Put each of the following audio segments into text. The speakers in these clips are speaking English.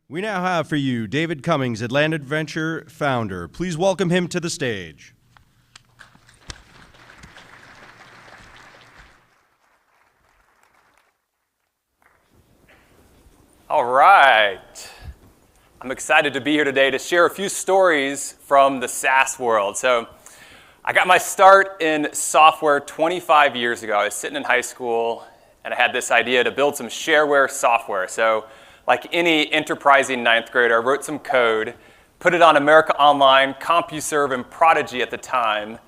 We now have for you David Cummings, Atlanta Adventure founder. Please welcome him to the stage. All right. I'm excited to be here today to share a few stories from the SaaS world. So I got my start in software 25 years ago. I was sitting in high school, and I had this idea to build some shareware software. So like any enterprising ninth grader, I wrote some code, put it on America Online, CompuServe, and Prodigy at the time,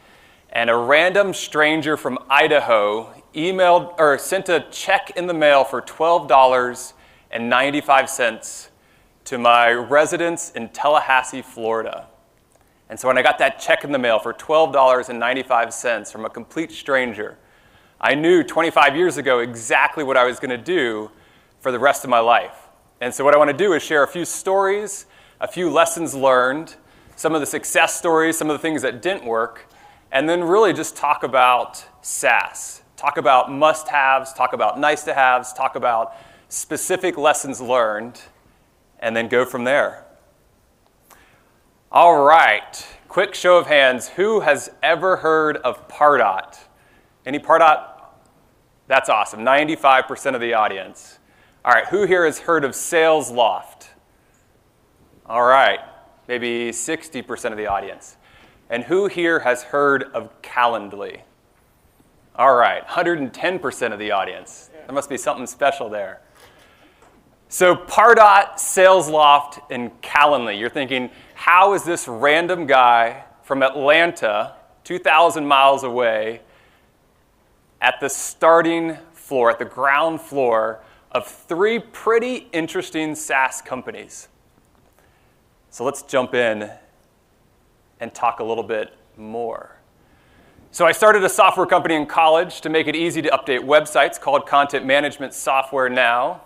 and a random stranger from Idaho sent a check in the mail for $12.95 to my residence in Tallahassee, Florida. And so when I got that check in the mail for $12.95 from a complete stranger, I knew 25 years ago exactly what I was going to do for the rest of my life. And so what I want to do is share a few stories, a few lessons learned, some of the success stories, some of the things that didn't work, and then really just talk about SaaS. Talk about must-haves, talk about nice-to-haves, talk about specific lessons learned, and then go from there. All right, quick show of hands. Who has ever heard of Pardot? Any Pardot? That's awesome, 95% of the audience. All right, who here has heard of SalesLoft? All right, maybe 60% of the audience. And who here has heard of Calendly? All right, 110% of the audience. There must be something special there. So Pardot, SalesLoft, and Calendly. You're thinking, how is this random guy from Atlanta, 2,000 miles away, at the starting floor, at the ground floor of three pretty interesting SaaS companies? So let's jump in and talk a little bit more. So I started a software company in college to make it easy to update websites called Content Management Software Now.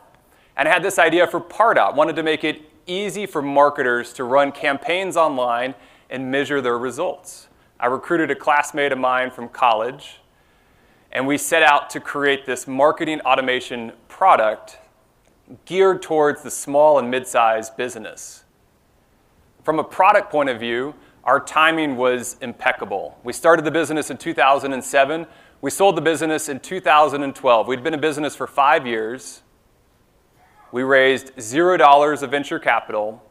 And I had this idea for Pardot. Wanted to make it easy for marketers to run campaigns online and measure their results. I recruited a classmate of mine from college, and we set out to create this marketing automation product geared towards the small and mid-sized business. From a product point of view, our timing was impeccable. We started the business in 2007. We sold the business in 2012. We'd been in business for 5 years. We raised $0 of venture capital.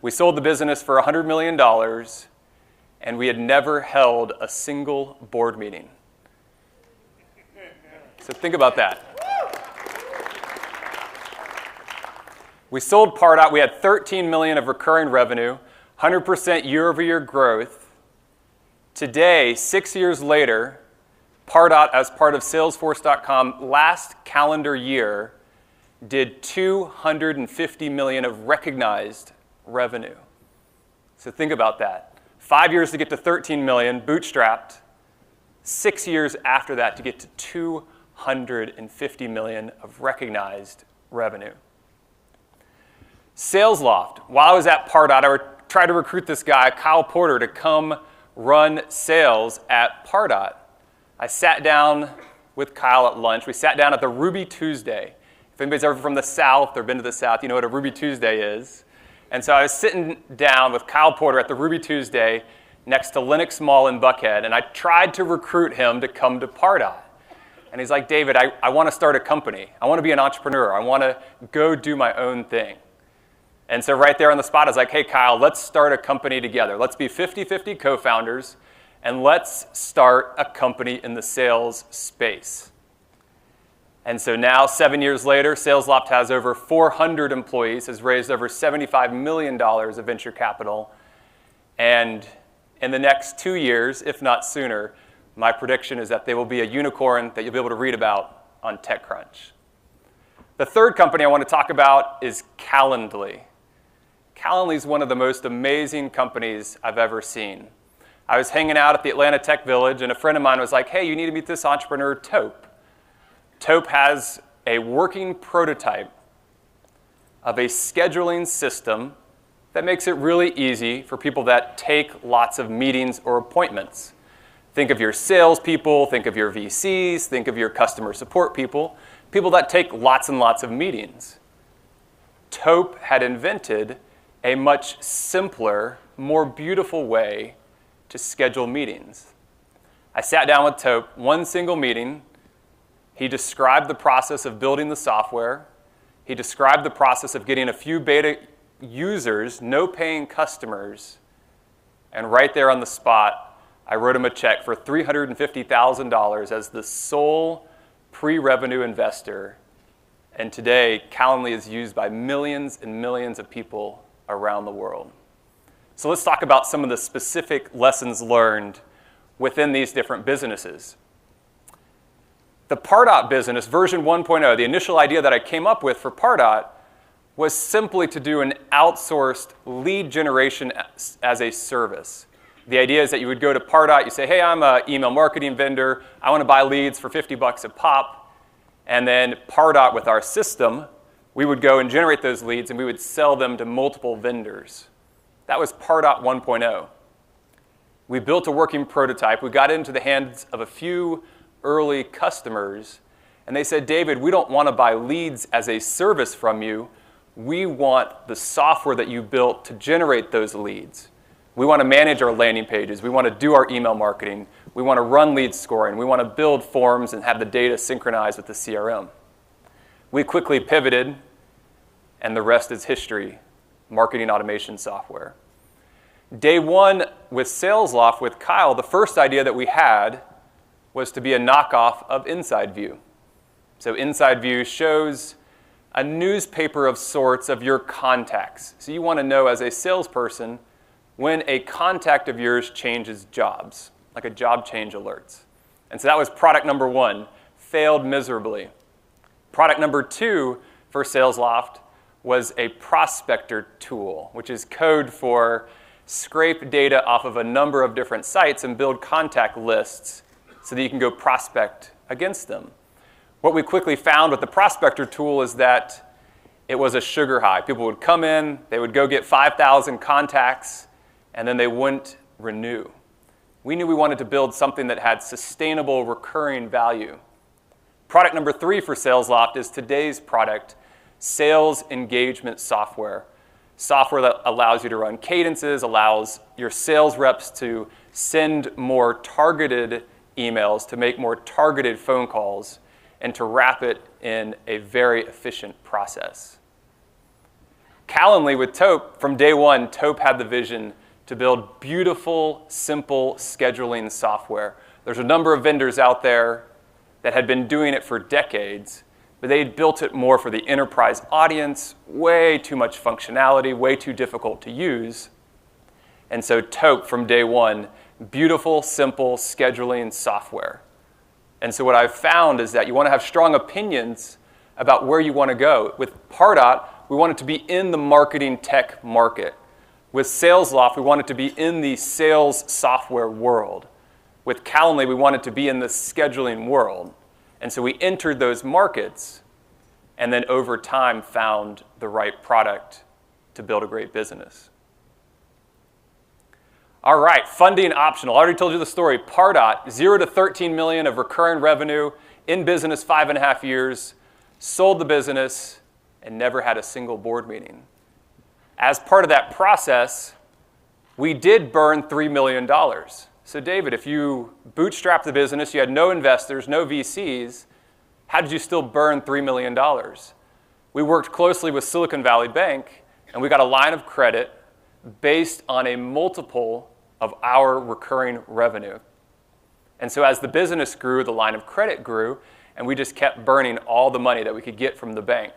We sold the business for $100 million, and we had never held a single board meeting. So think about that. We sold Pardot. We had $13 million of recurring revenue, 100% year-over-year growth. Today, 6 years later, Pardot, as part of Salesforce.com, last calendar year, did $250 million of recognized revenue. So think about that. 5 years to get to $13 million, bootstrapped. 6 years after that to get to $250 million of recognized revenue. SalesLoft. While I was at Pardot, I tried to recruit this guy, Kyle Porter, to come run sales at Pardot. I sat down with Kyle at lunch. We sat down at the Ruby Tuesday. If anybody's ever from the South or been to the South, you know what a Ruby Tuesday is. And so I was sitting down with Kyle Porter at the Ruby Tuesday next to Lennox Mall in Buckhead, and I tried to recruit him to come to Pardot. And he's like, David, I want to start a company. I want to be an entrepreneur. I want to go do my own thing. And so right there on the spot, I was like, hey, Kyle, let's start a company together. Let's be 50-50 co-founders, and let's start a company in the sales space. And so now, 7 years later, SalesLoft has over 400 employees, has raised over $75 million of venture capital. And in the next 2 years, if not sooner, my prediction is that they will be a unicorn that you'll be able to read about on TechCrunch. The third company I want to talk about is Calendly. Calendly is one of the most amazing companies I've ever seen. I was hanging out at the Atlanta Tech Village, and a friend of mine was like, hey, you need to meet this entrepreneur, Taupe. Taupe has a working prototype of a scheduling system that makes it really easy for people that take lots of meetings or appointments. Think of your salespeople, think of your VCs, think of your customer support people, people that take lots and lots of meetings. Taupe had invented a much simpler, more beautiful way to schedule meetings. I sat down with Taupe, one single meeting. He described the process of building the software. He described the process of getting a few beta users, no paying customers, and right there on the spot, I wrote him a check for $350,000 as the sole pre-revenue investor. And today, Calendly is used by millions and millions of people around the world. So let's talk about some of the specific lessons learned within these different businesses. The Pardot business, version 1.0, the initial idea that I came up with for Pardot was simply to do an outsourced lead generation as a service. The idea is that you would go to Pardot, you say, hey, I'm an email marketing vendor. I want to buy leads for $50 a pop. And then Pardot, with our system, we would go and generate those leads, and we would sell them to multiple vendors. That was Pardot 1.0. We built a working prototype. We got into the hands of a few early customers, and they said, David, we don't want to buy leads as a service from you. We want the software that you built to generate those leads. We want to manage our landing pages. We want to do our email marketing. We want to run lead scoring. We want to build forms and have the data synchronized with the CRM. We quickly pivoted, and the rest is history, marketing automation software. Day one with SalesLoft with Kyle, the first idea that we had was to be a knockoff of Inside View. So Inside View shows a newspaper of sorts of your contacts. So you want to know as a salesperson when a contact of yours changes jobs, like a job change alerts. And so that was product number one, failed miserably. Product number two for SalesLoft was a prospector tool, which is code for scrape data off of a number of different sites and build contact lists so that you can go prospect against them. What we quickly found with the prospector tool is that it was a sugar high. People would come in, they would go get 5,000 contacts, and then they wouldn't renew. We knew we wanted to build something that had sustainable, recurring value. Product number three for SalesLoft is today's product, sales engagement software. Software that allows you to run cadences, allows your sales reps to send more targeted emails, to make more targeted phone calls, and to wrap it in a very efficient process. Calendly with Taupe, from day one, Taupe had the vision to build beautiful, simple scheduling software. There's a number of vendors out there that had been doing it for decades, but they had built it more for the enterprise audience, way too much functionality, way too difficult to use. And so Taupe, from day one, beautiful, simple scheduling software. And so what I've found is that you want to have strong opinions about where you want to go. With Pardot, we want it to be in the marketing tech market. With SalesLoft, we want it to be in the sales software world. With Calendly, we want it to be in the scheduling world. And so we entered those markets and then over time found the right product to build a great business. All right, funding optional. I already told you the story. Pardot, 0 to 13 million of recurring revenue, in business 5.5 years, sold the business, and never had a single board meeting. As part of that process, we did burn $3 million. So David, if you bootstrapped the business, you had no investors, no VCs, how did you still burn $3 million? We worked closely with Silicon Valley Bank, and we got a line of credit based on a multiple of our recurring revenue. And so as the business grew, the line of credit grew, and we just kept burning all the money that we could get from the bank.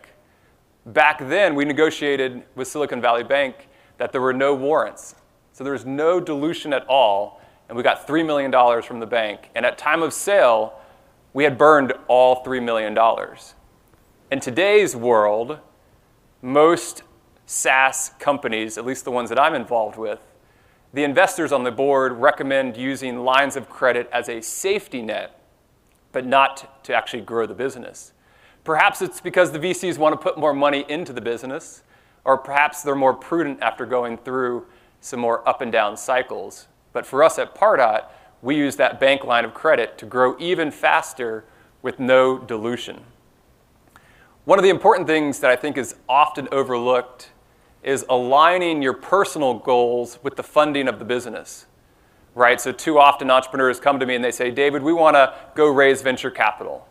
Back then, we negotiated with Silicon Valley Bank that there were no warrants. So there was no dilution at all, and we got $3 million from the bank. And at time of sale, we had burned all $3 million. In today's world, most SaaS companies, at least the ones that I'm involved with, the investors on the board recommend using lines of credit as a safety net, but not to actually grow the business. Perhaps it's because the VCs want to put more money into the business, or perhaps they're more prudent after going through some more up and down cycles. But for us at Pardot, we use that bank line of credit to grow even faster with no dilution. One of the important things that I think is often overlooked is aligning your personal goals with the funding of the business, right? So too often entrepreneurs come to me and they say, David, we want to go raise venture capital.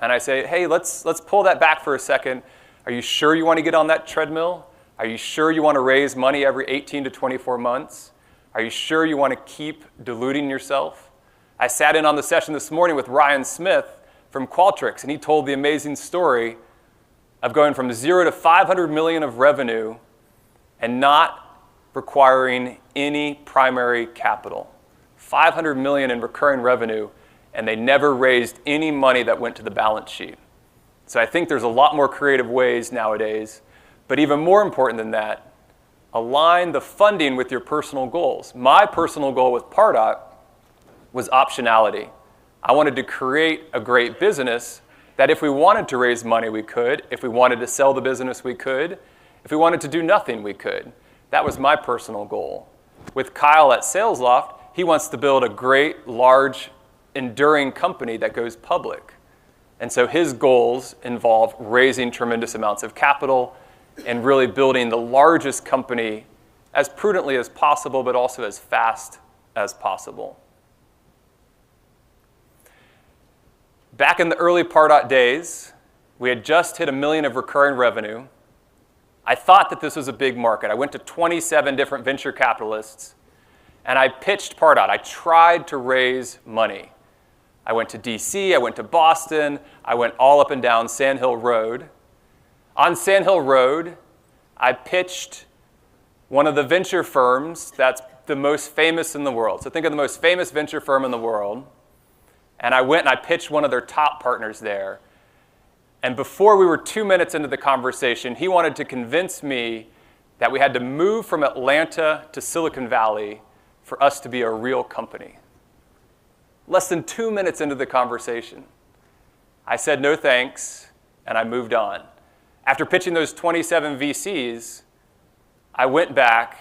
And I say, hey, let's pull that back for a second. Are you sure you want to get on that treadmill? Are you sure you want to raise money every 18 to 24 months? Are you sure you want to keep diluting yourself? I sat in on the session this morning with Ryan Smith from Qualtrics, and he told the amazing story of going from 0 to 500 million of revenue and not requiring any primary capital. 500 million in recurring revenue, and they never raised any money that went to the balance sheet. So I think there's a lot more creative ways nowadays, but even more important than that, align the funding with your personal goals. My personal goal with Pardot was optionality. I wanted to create a great business that if we wanted to raise money, we could. If we wanted to sell the business, we could. If we wanted to do nothing, we could. That was my personal goal. With Kyle at SalesLoft, he wants to build a great, large, enduring company that goes public. And so his goals involve raising tremendous amounts of capital and really building the largest company as prudently as possible, but also as fast as possible. Back in the early Pardot days, we had just hit $1 million of recurring revenue. I thought that this was a big market. I went to 27 different venture capitalists, and I pitched Pardot. I tried to raise money. I went to DC, I went to Boston, I went all up and down Sand Hill Road. On Sand Hill Road, I pitched one of the venture firms that's the most famous in the world. So think of the most famous venture firm in the world. And I went and I pitched one of their top partners there. And before we were 2 minutes into the conversation, he wanted to convince me that we had to move from Atlanta to Silicon Valley for us to be a real company. Less than 2 minutes into the conversation, I said no thanks, and I moved on. After pitching those 27 VCs, I went back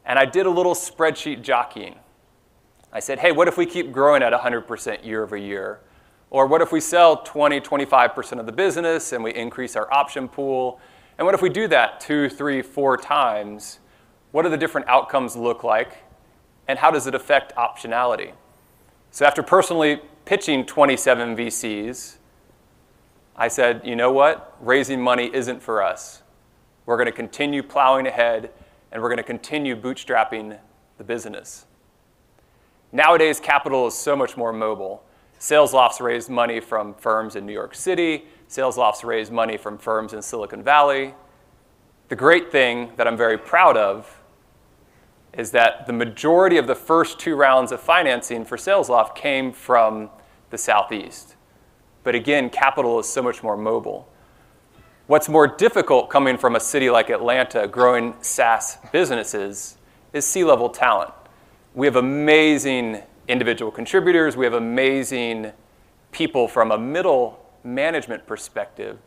and I did a little spreadsheet jockeying. I said, hey, what if we keep growing at 100% year over year? Or what if we sell 20, 25% of the business and we increase our option pool? And what if we do that 2, 3, 4 times? What do the different outcomes look like? And how does it affect optionality? So after personally pitching 27 VCs, I said, you know what? Raising money isn't for us. We're going to continue plowing ahead, and we're going to continue bootstrapping the business. Nowadays, capital is so much more mobile. SalesLoft's raised money from firms in New York City. SalesLoft's raised money from firms in Silicon Valley. The great thing that I'm very proud of is that the majority of the first 2 rounds of financing for SalesLoft came from the Southeast. But again, capital is so much more mobile. What's more difficult coming from a city like Atlanta, growing SaaS businesses, is C-level talent. We have amazing individual contributors. We have amazing people from a middle management perspective.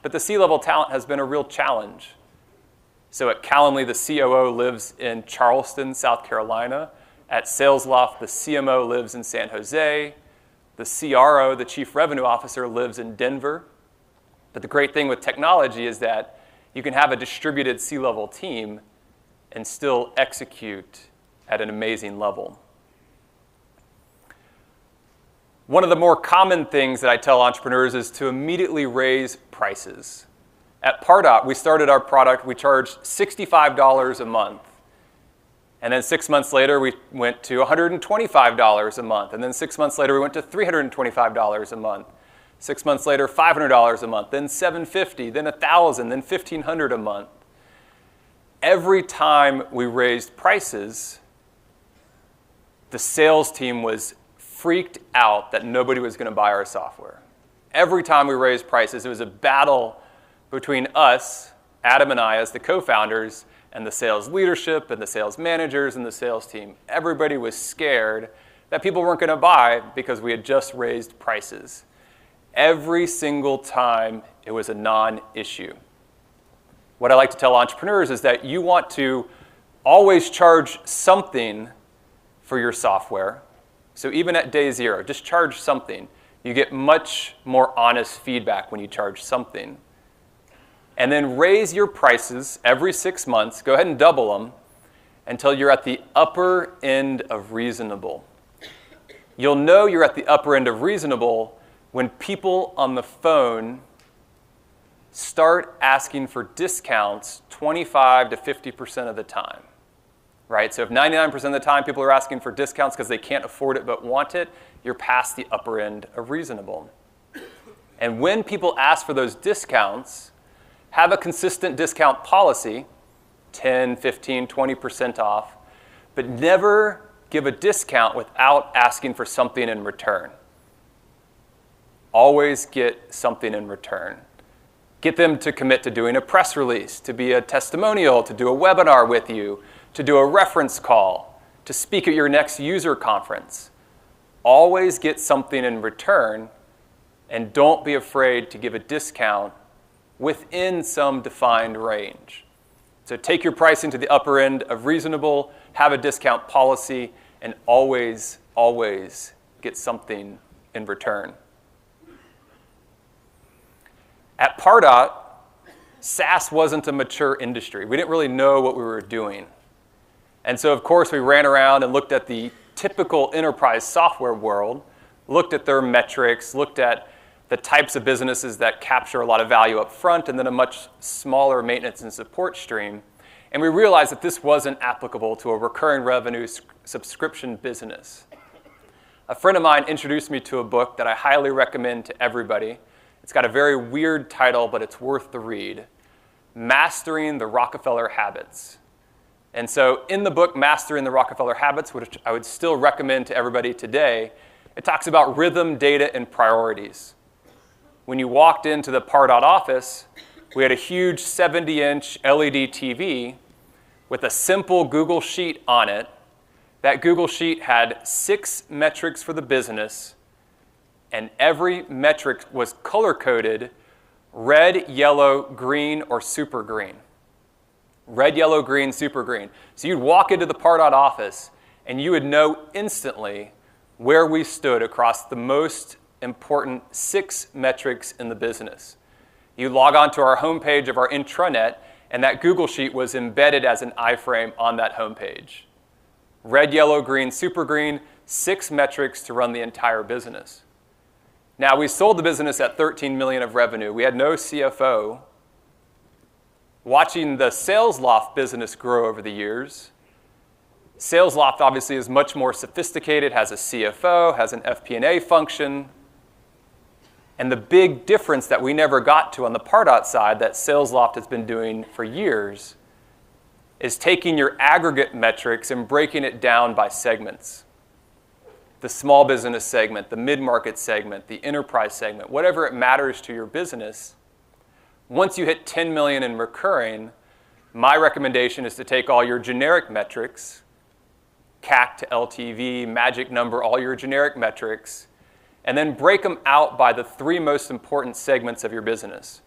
But the C-level talent has been a real challenge. So at Calendly, the COO lives in Charleston, South Carolina. At SalesLoft, the CMO lives in San Jose. The CRO, the Chief Revenue Officer, lives in Denver. But the great thing with technology is that you can have a distributed C-level team and still execute at an amazing level. One of the more common things that I tell entrepreneurs is to immediately raise prices. At Pardot, we started our product, we charged $65 a month. And then 6 months later, we went to $125 a month. And then 6 months later, we went to $325 a month. 6 months later, $500 a month, then $750, then $1,000, then $1,500 a month. Every time we raised prices, the sales team was freaked out that nobody was going to buy our software. Every time we raised prices, it was a battle between us, Adam and I, as the co-founders, and the sales leadership, and the sales managers, and the sales team. Everybody was scared that people weren't going to buy because we had just raised prices. Every single time, it was a non-issue. What I like to tell entrepreneurs is that you want to always charge something for your software. So even at day 0, just charge something. You get much more honest feedback when you charge something. And then raise your prices every 6 months. Go ahead and double them until you're at the upper end of reasonable. You'll know you're at the upper end of reasonable when people on the phone start asking for discounts 25 to 50% of the time. Right? So if 99% of the time people are asking for discounts because they can't afford it but want it, you're past the upper end of reasonable. And when people ask for those discounts, have a consistent discount policy, 10, 15, 20% off, but never give a discount without asking for something in return. Always get something in return. Get them to commit to doing a press release, to be a testimonial, to do a webinar with you, to do a reference call, to speak at your next user conference. Always get something in return, and don't be afraid to give a discount within some defined range. So take your pricing to the upper end of reasonable, have a discount policy, and always, always get something in return. At Pardot, SaaS wasn't a mature industry. We didn't really know what we were doing. And so, of course, we ran around and looked at the typical enterprise software world, looked at their metrics, looked at the types of businesses that capture a lot of value up front and then a much smaller maintenance and support stream. And we realized that this wasn't applicable to a recurring revenue subscription business. A friend of mine introduced me to a book that I highly recommend to everybody. It's got a very weird title, but it's worth the read. Mastering the Rockefeller Habits. And so in the book, Mastering the Rockefeller Habits, which I would still recommend to everybody today, it talks about rhythm, data, and priorities. When you walked into the Pardot office, we had a huge 70-inch LED TV with a simple Google Sheet on it. That Google Sheet had 6 metrics for the business, and every metric was color-coded red, yellow, green, or super green. Red, yellow, green, super green. So you'd walk into the Pardot office, and you would know instantly where we stood across the most important 6 metrics in the business. You log on to our homepage of our intranet, and that Google Sheet was embedded as an iframe on that homepage. Red, yellow, green, super green, 6 metrics to run the entire business. Now, we sold the business at $13 million of revenue. We had no CFO. Watching the SalesLoft business grow over the years, SalesLoft obviously is much more sophisticated, has a CFO, has an FP&A function. And the big difference that we never got to on the Pardot side that SalesLoft has been doing for years is taking your aggregate metrics and breaking it down by segments. The small business segment, the mid-market segment, the enterprise segment, whatever it matters to your business. Once you hit 10 million in recurring, my recommendation is to take all your generic metrics, CAC to LTV, magic number, all your generic metrics, and then break them out by the 3 most important segments of your business.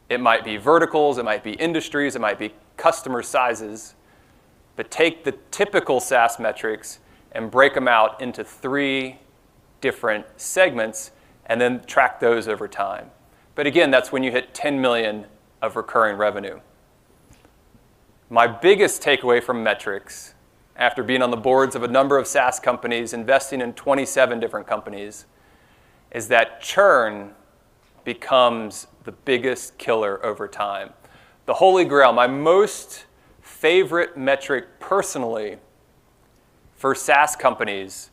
It might be verticals, it might be industries, it might be customer sizes, but take the typical SaaS metrics and break them out into 3 different segments and then track those over time. But again, that's when you hit 10 million of recurring revenue. My biggest takeaway from metrics, after being on the boards of a number of SaaS companies, investing in 27 different companies, is that churn becomes the biggest killer over time. The Holy Grail, my most favorite metric personally for SaaS companies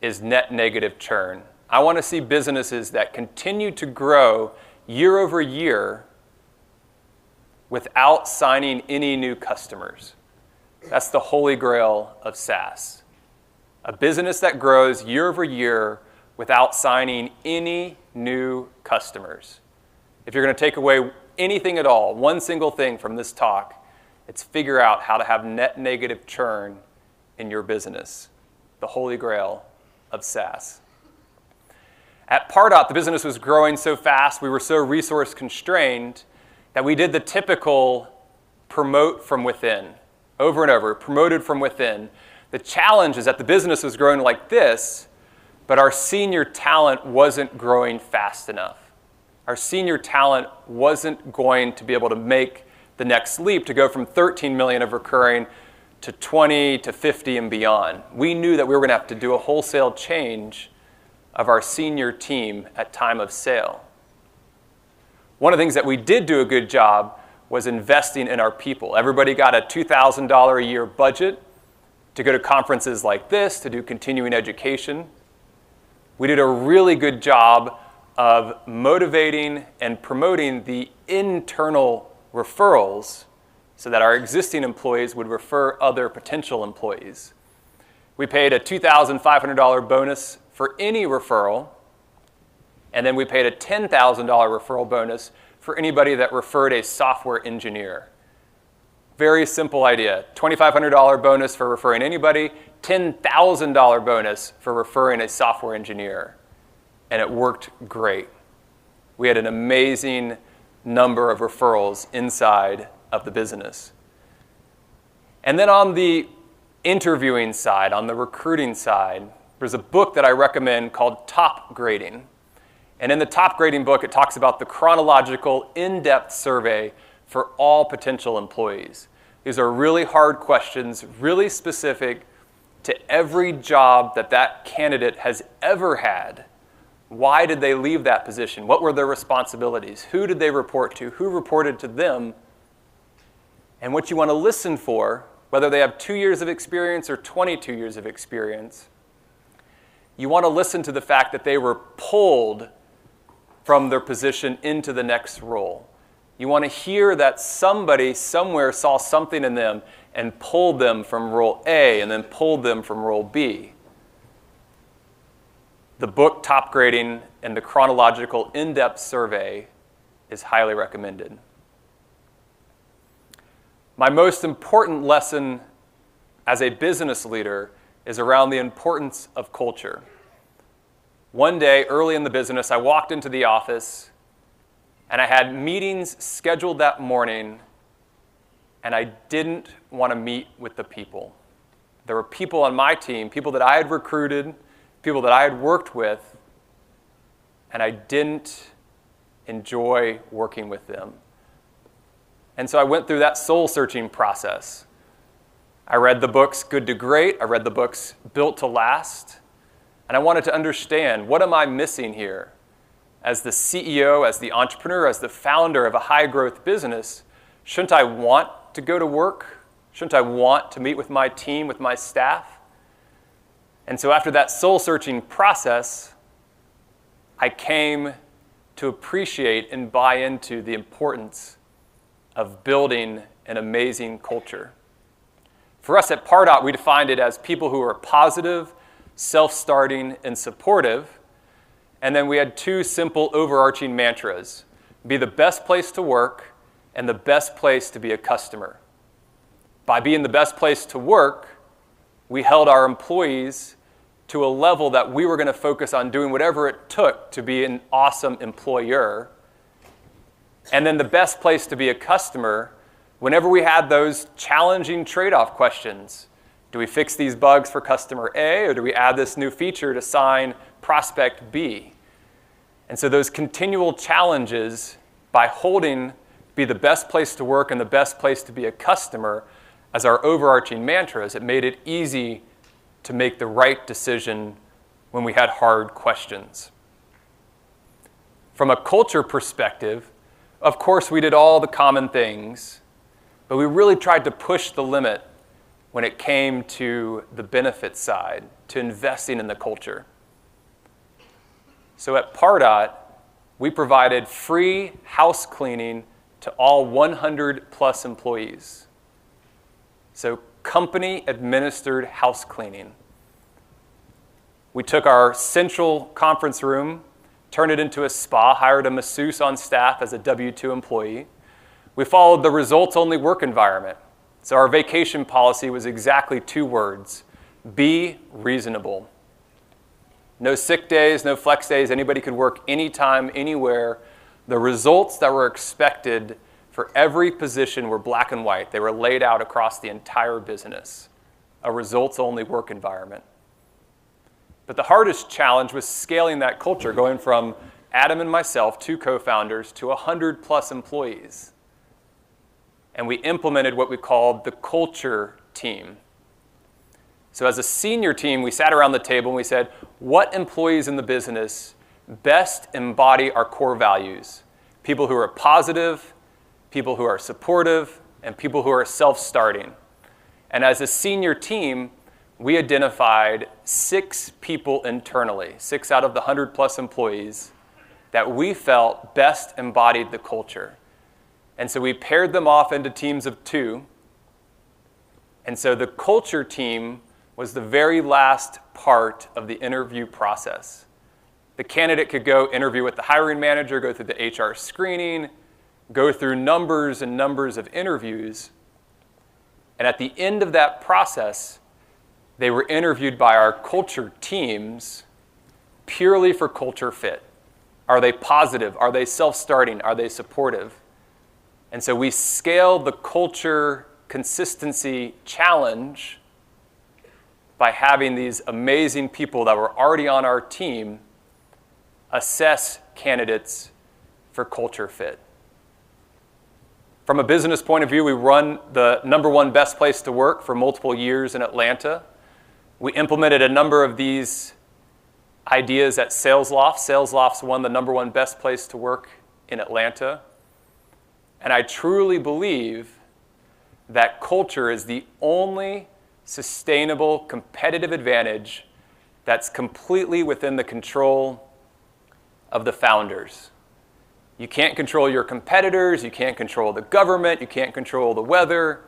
is net negative churn. I want to see businesses that continue to grow year over year without signing any new customers. That's the Holy Grail of SaaS. A business that grows year over year without signing any new customers. If you're going to take away anything at all, one single thing from this talk, it's figure out how to have net negative churn in your business. The Holy Grail of SaaS. At Pardot, the business was growing so fast, we were so resource constrained that we did the typical promote from within. Over and over, promoted from within. The challenge is that the business was growing like this, but our senior talent wasn't growing fast enough. Our senior talent wasn't going to be able to make the next leap to go from 13 million of recurring to 20 to 50 and beyond. We knew that we were going to have to do a wholesale change of our senior team at time of sale. One of the things that we did do a good job was investing in our people. Everybody got a $2,000 a year budget to go to conferences like this, to do continuing education. We did a really good job of motivating and promoting the internal referrals so that our existing employees would refer other potential employees. We paid a $2,500 bonus for any referral, and then we paid a $10,000 referral bonus for anybody that referred a software engineer. Very simple idea. $2,500 bonus for referring anybody, $10,000 bonus for referring a software engineer. And it worked great. We had an amazing number of referrals inside of the business. And then on the interviewing side, on the recruiting side, there's a book that I recommend called Top Grading. And in the Top Grading book, it talks about the chronological, in-depth survey for all potential employees. These are really hard questions, really specific to every job that that candidate has ever had. Why did they leave that position? What were their responsibilities? Who did they report to? Who reported to them? And what you want to listen for, whether they have 2 years of experience or 22 years of experience, you want to listen to the fact that they were pulled from their position into the next role. You want to hear that somebody somewhere saw something in them and pulled them from role A and then pulled them from role B. The book Top Grading and the chronological in-depth survey is highly recommended. My most important lesson as a business leader is around the importance of culture. One day, early in the business, I walked into the office and I had meetings scheduled that morning, and I didn't want to meet with the people. There were people on my team, people that I had recruited, people that I had worked with, and I didn't enjoy working with them. And so I went through that soul-searching process. I read the books Good to Great. I read the books Built to Last. And I wanted to understand, what am I missing here? As the CEO, as the entrepreneur, as the founder of a high-growth business, shouldn't I want to go to work? Shouldn't I want to meet with my team, with my staff? And so after that soul-searching process, I came to appreciate and buy into the importance of building an amazing culture. For us at Pardot, we defined it as people who are positive, self-starting, and supportive. And then we had two simple overarching mantras: be the best place to work and the best place to be a customer. By being the best place to work, we held our employees to a level that we were going to focus on doing whatever it took to be an awesome employer. And then the best place to be a customer, whenever we had those challenging trade-off questions, do we fix these bugs for customer A, or do we add this new feature to sign prospect B? And so those continual challenges, by holding be the best place to work and the best place to be a customer as our overarching mantras, it made it easy to make the right decision when we had hard questions. From a culture perspective, of course, we did all the common things, but we really tried to push the limit when it came to the benefit side, to investing in the culture. So at Pardot, we provided free house cleaning to all 100 plus employees. So company-administered house cleaning. We took our central conference room, turned it into a spa, hired a masseuse on staff as a W-2 employee. We followed the results-only work environment. So our vacation policy was exactly 2 words: be reasonable. No sick days, no flex days. Anybody could work anytime, anywhere. The results that were expected for every position were black and white. They were laid out across the entire business. A results-only work environment. But the hardest challenge was scaling that culture, going from Adam and myself, 2 co-founders, to 100+ employees. And we implemented what we called the culture team. So as a senior team, we sat around the table and we said, what employees in the business best embody our core values? People who are positive, people who are supportive, and people who are self-starting. And as a senior team, we identified 6 people internally, 6 out of the 100+ employees, that we felt best embodied the culture. And so we paired them off into teams of 2. And so the culture team was the very last part of the interview process. The candidate could go interview with the hiring manager, go through the HR screening, go through numbers and numbers of interviews. And at the end of that process, they were interviewed by our culture teams purely for culture fit. Are they positive? Are they self-starting? Are they supportive? And so we scaled the culture consistency challenge by having these amazing people that were already on our team assess candidates for culture fit. From a business point of view, we run the #1 best place to work for multiple years in Atlanta. We implemented a number of these ideas at SalesLoft. SalesLoft's won the #1 best place to work in Atlanta. And I truly believe that culture is the only sustainable competitive advantage that's completely within the control of the founders. You can't control your competitors, you can't control the government, you can't control the weather,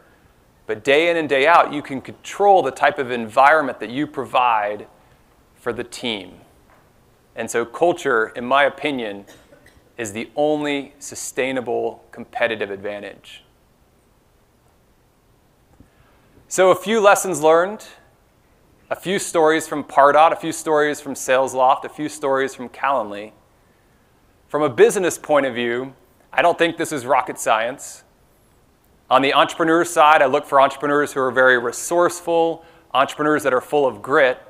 but day in and day out, you can control the type of environment that you provide for the team. And so culture, in my opinion, is the only sustainable competitive advantage. So a few lessons learned, a few stories from Pardot, a few stories from SalesLoft, a few stories from Calendly. From a business point of view, I don't think this is rocket science. On the entrepreneur side, I look for entrepreneurs who are very resourceful, entrepreneurs that are full of grit.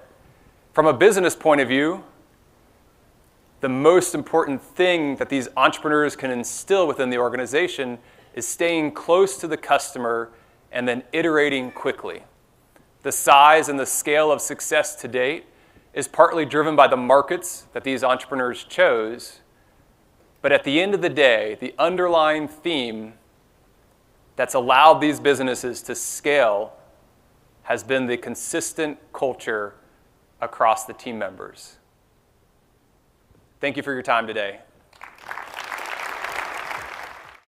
From a business point of view, the most important thing that these entrepreneurs can instill within the organization is staying close to the customer and then iterating quickly. The size and the scale of success to date is partly driven by the markets that these entrepreneurs chose. But at the end of the day, the underlying theme that's allowed these businesses to scale has been the consistent culture across the team members. Thank you for your time today.